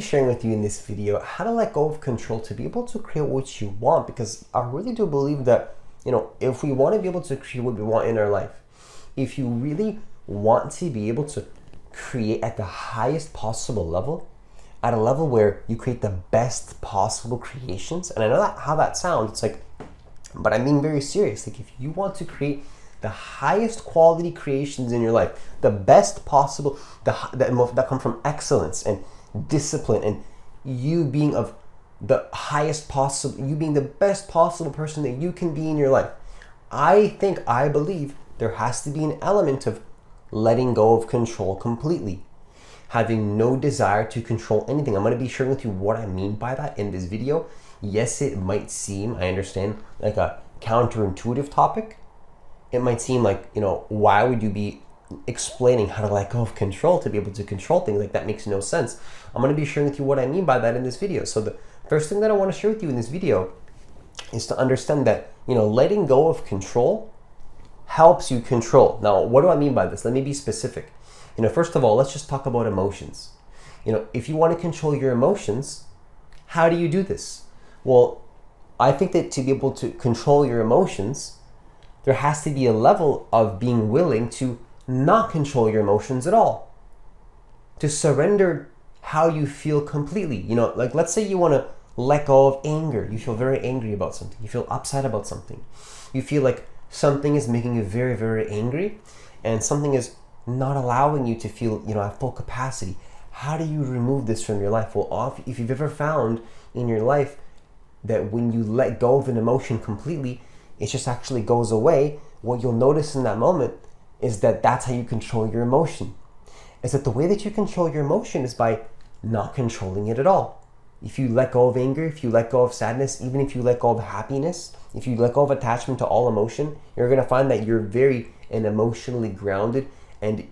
sharing with you in this video how to let go of control to be able to create what you want, because I really do believe that, if we want to be able to create what we want in our life, if you really want to be able to create at the highest possible level, at a level where you create the best possible creations, and I know that how that sounds, it's like, but I'm being very serious. Like, if you want to create the highest quality creations in your life, the best possible, that come from excellence and discipline, and you being of the highest possible, you being the best possible person that you can be in your life, I believe there has to be an element of letting go of control completely, having no desire to control anything. I'm going to be sharing with you what I mean by that in this video. Yes, it might seem, I understand, like a counterintuitive topic. It might seem like, why would you be explaining how to let go of control to be able to control things? Like, that makes no sense. I'm going to be sharing with you what I mean by that in this video. So the first thing that I want to share with you in this video is to understand that, letting go of control helps you control. Now, what do I mean by this? Let me be specific. First of all, let's just talk about emotions. If you want to control your emotions, how do you do this? Well, I think that to be able to control your emotions, there has to be a level of being willing to not control your emotions at all. To surrender how you feel completely. Like, let's say you want to let go of anger. You feel very angry about something. You feel upset about something. You feel like something is making you very, very angry, and something is not allowing you to feel, at full capacity. How do you remove this from your life? Well, if you've ever found in your life that when you let go of an emotion completely, it just actually goes away, what you'll notice in that moment is that that's how you control your emotion. Is that the way that you control your emotion is by not controlling it at all. If you let go of anger, if you let go of sadness, even if you let go of happiness, if you let go of attachment to all emotion, you're going to find that you're very and emotionally grounded, and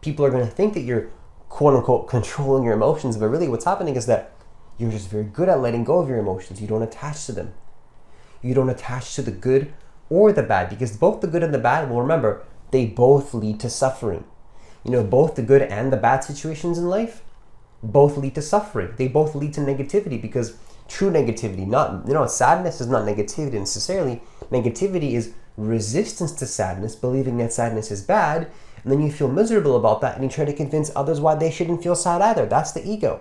people are going to think that you're quote unquote controlling your emotions, but really what's happening is that you're just very good at letting go of your emotions. You don't attach to them. You don't attach to the good or the bad, because both the good and the bad, well, remember, they both lead to suffering. Both the good and the bad situations in life both lead to suffering. They both lead to negativity, because true negativity, sadness is not negativity necessarily. Negativity is resistance to sadness, believing that sadness is bad, and then you feel miserable about that, and you try to convince others why they shouldn't feel sad either. That's the ego.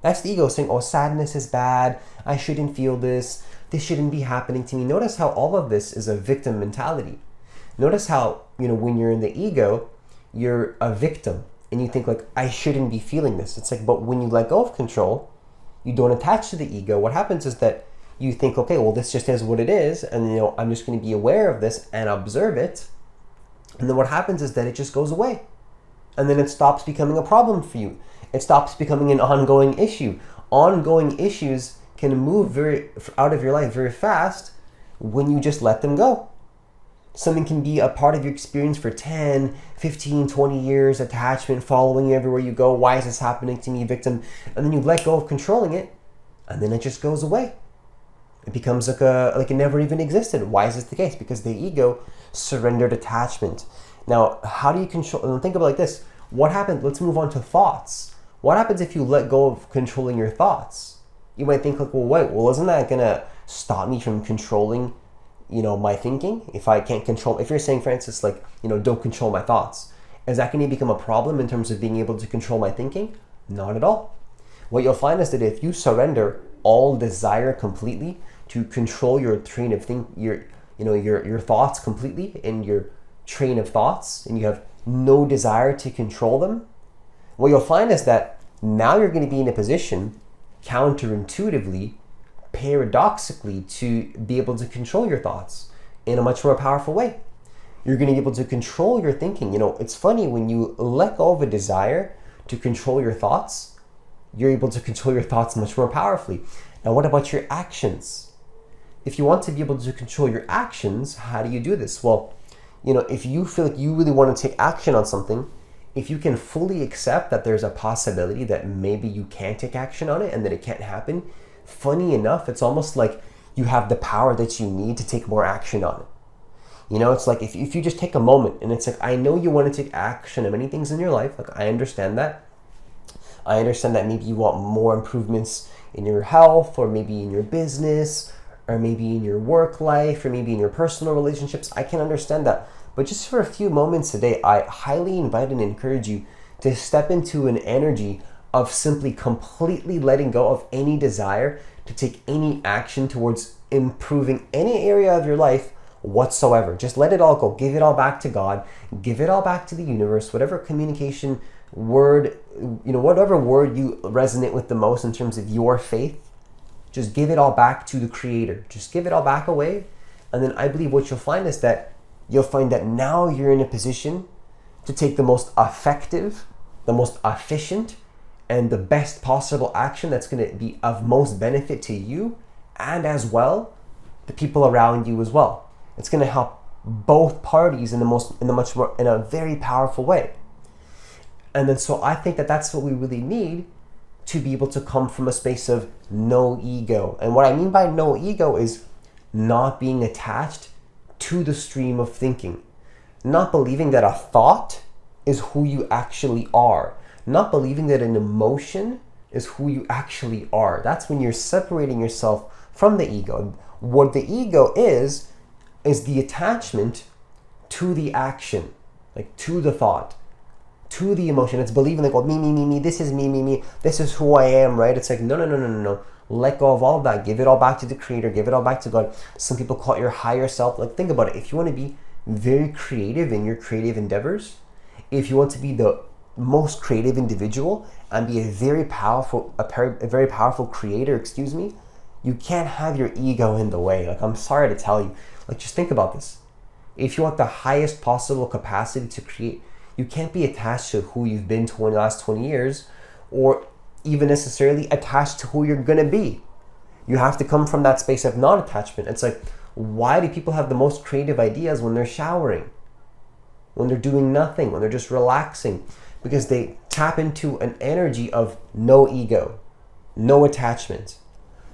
That's the ego saying, oh, sadness is bad, I shouldn't feel this shouldn't be happening to me. Notice how all of this is a victim mentality. Notice how, when you're in the ego, you're a victim, and you think like, I shouldn't be feeling this. It's like, but when you let go of control, you don't attach to the ego. What happens is that you think, okay, well, this just is what it is, and I'm just going to be aware of this and observe it. And then what happens is that it just goes away. And then it stops becoming a problem for you. It stops becoming an ongoing issue. Ongoing issues can move out of your life very fast when you just let them go. Something can be a part of your experience for 10, 15, 20 years, attachment, following you everywhere you go. Why is this happening to me, victim? And then you let go of controlling it, and then it just goes away. It becomes like it never even existed. Why is this the case? Because the ego surrendered attachment. Now, how do you control? And think about it like this. What happens? Let's move on to thoughts. What happens if you let go of controlling your thoughts? You might think like, well, wait, isn't that gonna stop me from controlling, my thinking? If I can't control, if you're saying, Francis, like, don't control my thoughts, is that going to become a problem in terms of being able to control my thinking? Not at all. What you'll find is that if you surrender all desire completely to control your train of your thoughts completely in your train of thoughts, and you have no desire to control them, what you'll find is that now you're going to be in a position, counterintuitively, paradoxically, to be able to control your thoughts in a much more powerful way. You're going to be able to control your thinking. It's funny, when you let go of a desire to control your thoughts, you're able to control your thoughts much more powerfully. Now, what about your actions? If you want to be able to control your actions, how do you do this? Well, if you feel like you really want to take action on something, if you can fully accept that there's a possibility that maybe you can't take action on it and that it can't happen, funny enough, it's almost like you have the power that you need to take more action on it. It's like if you just take a moment, and it's like, I know you want to take action on many things in your life. Like, I understand that. I understand that maybe you want more improvements in your health, or maybe in your business, or maybe in your work life, or maybe in your personal relationships. I can understand that. But just for a few moments today, I highly invite and encourage you to step into an energy of simply completely letting go of any desire to take any action towards improving any area of your life whatsoever. Just let it all go. Give it all back to God. Give it all back to the universe. Whatever communication word, whatever word you resonate with the most in terms of your faith, just give it all back to the Creator. Just give it all back away. And then I believe what you'll find is that you'll find that now you're in a position to take the most effective, the most efficient, and the best possible action that's going to be of most benefit to you, and as well the people around you as well. It's going to help both parties in a very powerful way. And then so I think that that's what we really need to be able to come from a space of no ego. And what I mean by no ego is not being attached to the stream of thinking, not believing that a thought is who you actually are, not believing that an emotion is who you actually are. That's when you're separating yourself from the ego. What the ego is the attachment to the action, like to the thought, to the emotion. It's believing like, well, me, this is me, this is who I am, right? It's like, no. Let go of all of that. Give it all back to the Creator. Give it all back to God. Some people call it your higher self. Like, think about it. If you want to be very creative in your creative endeavors, if you want to be the most creative individual and be a very powerful creator, you can't have your ego in the way. Like, I'm sorry to tell you. Like, just think about this. If you want the highest possible capacity to create, you can't be attached to who you've been the last 20 years, or even necessarily attached to who you're going to be. You have to come from that space of non-attachment. It's like, why do people have the most creative ideas when they're showering, when they're doing nothing, when they're just relaxing? Because they tap into an energy of no ego, no attachment.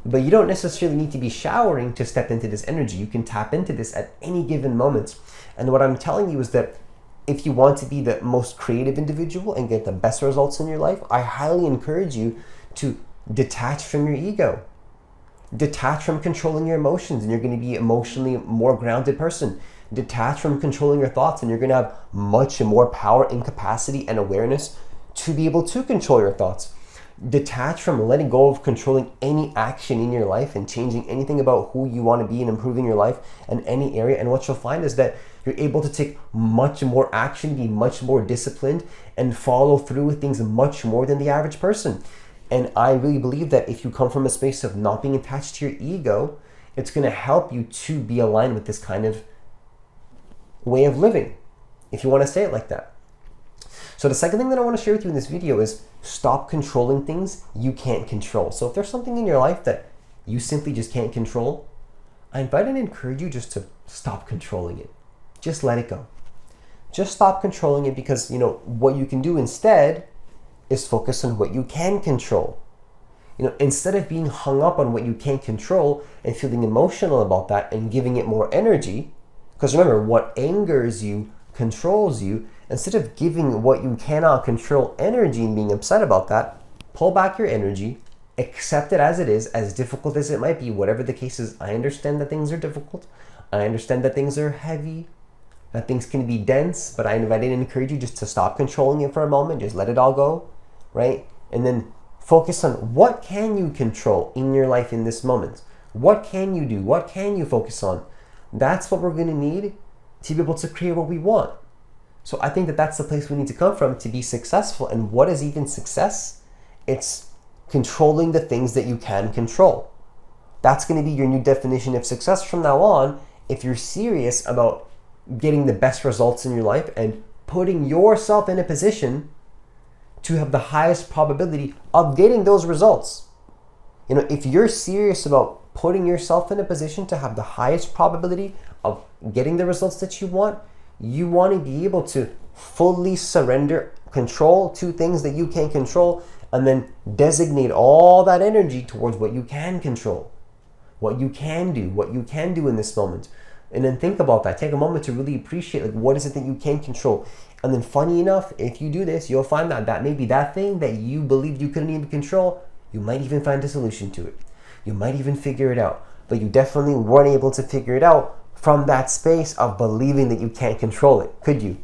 But you don't necessarily need to be showering to step into this energy. You can tap into this at any given moment. And what I'm telling you is that if you want to be the most creative individual and get the best results in your life, I highly encourage you to detach from your ego. Detach from controlling your emotions, and you're going to be emotionally more grounded person. Detach from controlling your thoughts, and you're going to have much more power and capacity and awareness to be able to control your thoughts. Detach from letting go of controlling any action in your life and changing anything about who you want to be and improving your life in any area. And what you'll find is that you're able to take much more action, be much more disciplined, and follow through with things much more than the average person. And I really believe that if you come from a space of not being attached to your ego, it's going to help you to be aligned with this kind of way of living, if you want to say it like that. So the second thing that I want to share with you in this video is stop controlling things you can't control. So if there's something in your life that you simply just can't control, I invite and encourage you just to stop controlling it. Just let it go. Just stop controlling it, because what you can do instead is focus on what you can control. Instead of being hung up on what you can't control and feeling emotional about that and giving it more energy, because remember, what angers you controls you. Instead of giving what you cannot control energy and being upset about that, pull back your energy, accept it as it is, as difficult as it might be, whatever the case is. I understand that things are difficult. I understand that things are heavy, that things can be dense, but I invite and encourage you just to stop controlling it for a moment. Just let it all go, right? And then focus on what can you control in your life in this moment. What can you do? What can you focus on? That's what we're going to need to be able to create what we want. So I think that that's the place we need to come from to be successful. And what is even success? It's controlling the things that you can control. That's going to be your new definition of success from now on, if you're serious about getting the best results in your life and putting yourself in a position to have the highest probability of getting those results. If you're serious about putting yourself in a position to have the highest probability of getting the results that you want to be able to fully surrender control to things that you can't control, and then designate all that energy towards what you can control, what you can do in this moment. And then think about that. Take a moment to really appreciate, what is it that you can control, And then funny enough, if you do this, you'll find that maybe that thing that you believed you couldn't even control, you might even find a solution to it. You might even figure it out. But you definitely weren't able to figure it out from that space of believing that you can't control it, could you?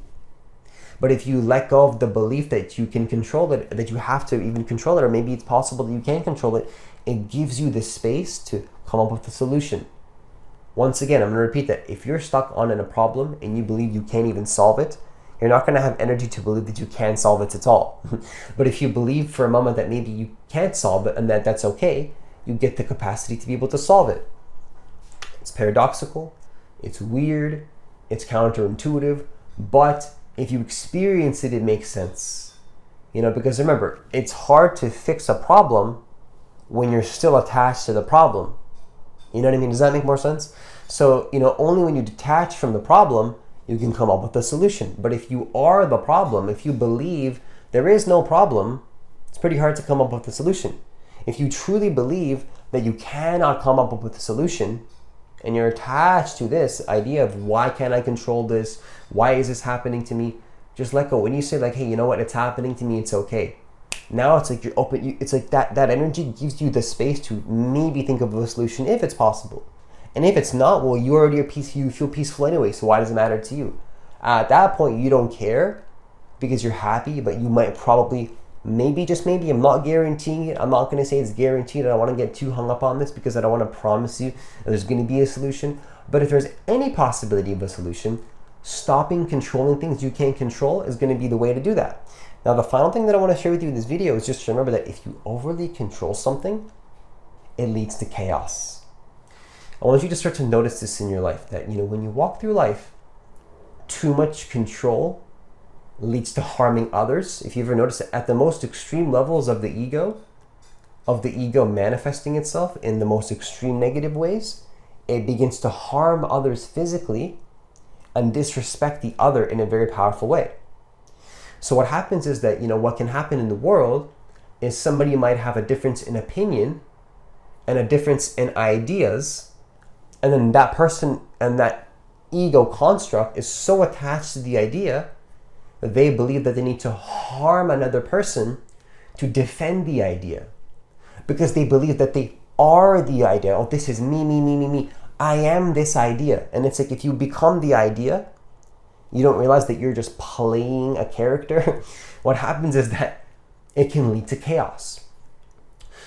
But if you let go of the belief that you can control it, that you have to even control it, or maybe it's possible that you can control it, it gives you the space to come up with a solution. Once again, I'm going to repeat that. If you're stuck on a problem and you believe you can't even solve it, you're not going to have energy to believe that you can solve it at all. But if you believe for a moment that maybe you can't solve it and that that's okay, you get the capacity to be able to solve it. It's paradoxical, it's weird, it's counterintuitive, but if you experience it, it makes sense. Because remember, it's hard to fix a problem when you're still attached to the problem. You know what I mean? Does that make more sense? So, only when you detach from the problem, you can come up with a solution. But if you are the problem, if you believe there is no problem, it's pretty hard to come up with a solution. If you truly believe that you cannot come up with a solution, and you're attached to this idea of why can't I control this? Why is this happening to me? Just let go. When you say like, hey, you know what? It's happening to me. It's okay. Now it's like you're open. It's like that energy gives you the space to maybe think of a solution if it's possible. And if it's not, well, you already are you feel peaceful anyway. So why does it matter to you? At that point, you don't care because you're happy, but you might probably, maybe, just maybe, I'm not guaranteeing it. I'm not going to say it's guaranteed. I don't want to get too hung up on this because I don't want to promise you that there's going to be a solution. But if there's any possibility of a solution, stopping controlling things you can't control is going to be the way to do that. Now, the final thing that I want to share with you in this video is just to remember that if you overly control something, it leads to chaos. I want you to start to notice this in your life, that, when you walk through life, too much control leads to harming others. If you ever notice it, at the most extreme levels of the ego manifesting itself in the most extreme negative ways, it begins to harm others physically and disrespect the other in a very powerful way. So what happens is that, what can happen in the world is somebody might have a difference in opinion and a difference in ideas, and then that person and that ego construct is so attached to the idea that they believe that they need to harm another person to defend the idea, because they believe that they are the idea. Oh, this is me. I am this idea. And it's like, if you become the idea, you don't realize that you're just playing a character. What happens is that it can lead to chaos.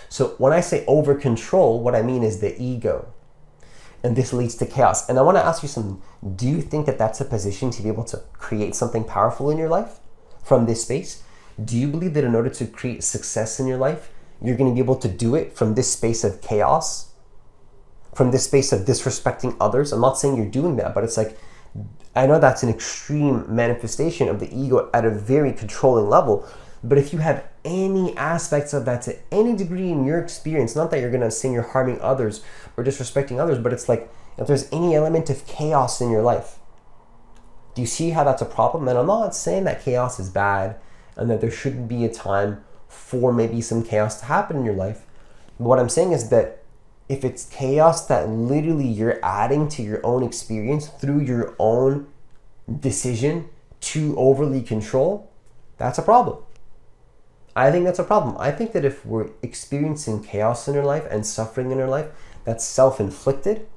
So when I say over control, what I mean is the ego. And this leads to chaos. And I want to ask you something. Do you think that that's a position to be able to create something powerful in your life from this space? Do you believe that in order to create success in your life, you're going to be able to do it from this space of chaos? From this space of disrespecting others? I'm not saying you're doing that, but it's like, I know that's an extreme manifestation of the ego at a very controlling level. But if you have any aspects of that to any degree in your experience, not that you're going to say you're harming others or disrespecting others, but it's like, if there's any element of chaos in your life, do you see how that's a problem? And I'm not saying that chaos is bad and that there shouldn't be a time for maybe some chaos to happen in your life. But what I'm saying is that if it's chaos that literally you're adding to your own experience through your own decision to overly control, that's a problem. I think that's a problem. I think that if we're experiencing chaos in our life and suffering in our life that's self-inflicted,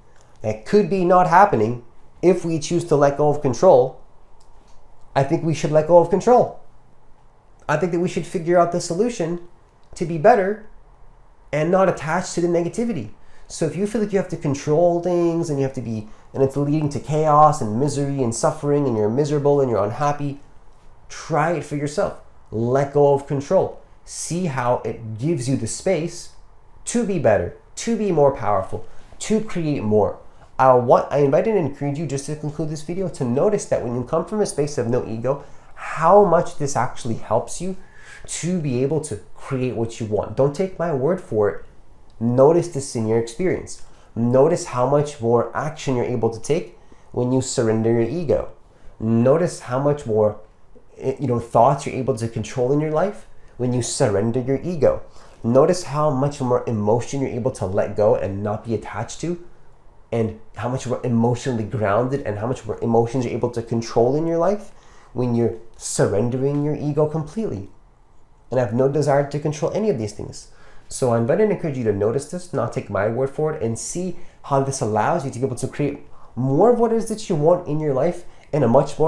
that could be not happening if we choose to let go of control, I think we should let go of control. I think that we should figure out the solution to be better and not attached to the negativity. So if you feel like you have to control things and you have to be, and it's leading to chaos and misery and suffering and you're miserable and you're unhappy, try it for yourself. Let go of control. See how it gives you the space to be better, to be more powerful, to create more. I invite and encourage you, just to conclude this video, to notice that when you come from a space of no ego, how much this actually helps you to be able to create what you want. Don't take my word for it. Notice this in your experience. Notice how much more action you're able to take when you surrender your ego. Notice how much more thoughts you're able to control in your life when you surrender your ego. Notice how much more emotion you're able to let go and not be attached to, and how much more emotionally grounded and how much more emotions you're able to control in your life when you're surrendering your ego completely and have no desire to control any of these things. So I'm going to encourage you to notice this, not take my word for it, and see how this allows you to be able to create more of what it is that you want in your life in a much more